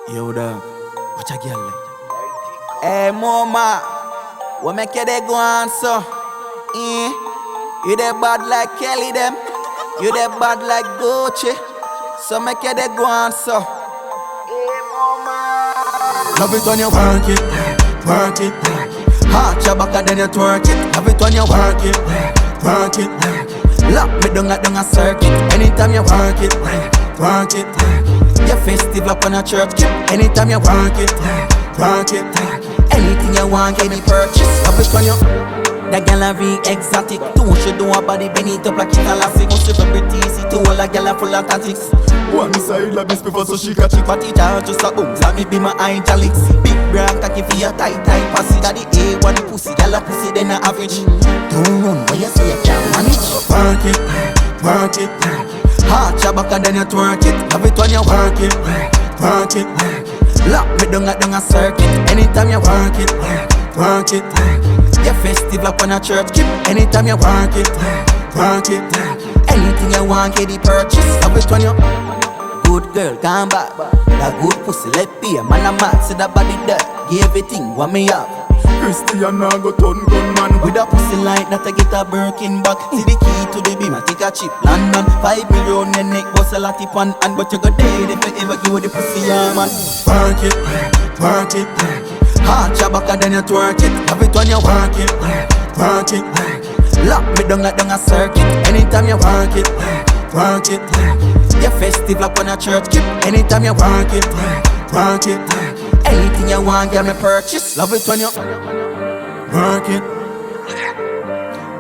Yo, dog, what a girl like? Hey, mama, what make you they go on so? You they bad like Kelly them, you they bad like Gucci, so make you they go on so. Hey, mama, Love it when you work it, work it. Heart your back and then you twerk it. Love it when you work it, work it. Lock me down a circuit. Anytime you work it, work it. Your festive up on a church kit. Anytime you work it, work it. Anything you want, get it purchase. Love it when you that gal a be exotic. Don't she do a body bend it up like it's elastic. Most celebrity easy to all a gal a full of tactics. One side like this before so she catch it. But it all just a boom. Let me be my italics. Big brand cocky for your tight pussy. Got the A1 pussy, gal a pussy then a average. Don't run when you say you can't manage. Work it, work it. Heart your back and then you twerk it. Love it when you work it, work it. Lock me down a circuit. Anytime you work it, work it. Your festive up on a church kit. Anytime you work it, work it. Anything you want, get it purchase. Love it when you good girl, come back. That good pussy, let be a man a mad. See that body there, give everything what me have. Christian now go turn gunman. With a pussy like that, I get a Birkin back. See the key to the beam, I take a chip, London. 5 million your neck, bust a lot tip on. And but you go dead if you ever give the pussy, yeah, man. Work it, work it. Heart your back and then you twerk it. Love it when you work it, work it. Lock me down a circuit. Anytime you work it, work it. Your festive like on a church kit. Anytime you work it, work it. Anything you want, get me purchase. Love it when you Work it,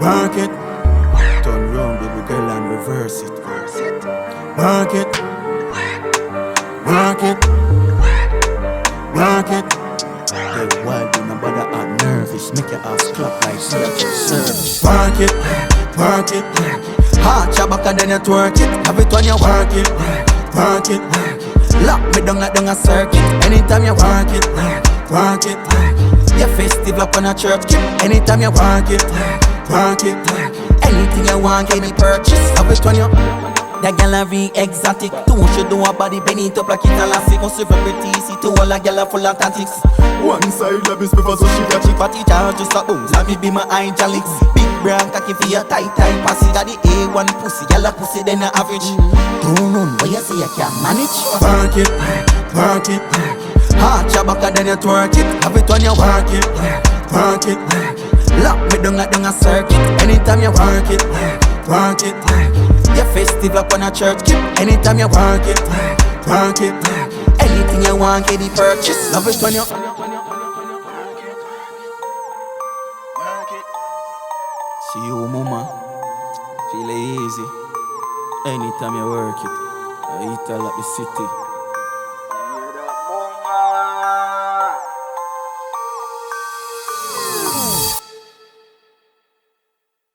work it. turn round, baby girl, and reverse it. Work it, work it, work it. Get wild, you know, bother and nervous. Make your ass clap like service. Work it, work it. Heart your back and then you twerk it. Love it when you work it, Work it, lock me down a circuit. Anytime you work it, work it. your festive up on a church kit. Anytime you work it, Work it, anything you want, get it purchase. Love it when you that gal a be exotic. Don't she do a body bend it up like it's elastic. Most celebrity easy to all a gal a full of tactics. one side like this before so she catch it. But it all just a boom. Let me be my italics. Big brand cocky for your tight pussy. Got the A1 pussy, gal a pussy then a average. Don't run when you say you can't manage. Work it, work it. Heart your back and then you twerk it. Love it when you work it, Work it, lock me down a circuit. Anytime you work it, work it. your festive up on a church kit. Anytime you work it, Work it, anything you want, get it purchase. Love it when you see you, mama. Feel it easy. Anytime you work it, I eat all at the city.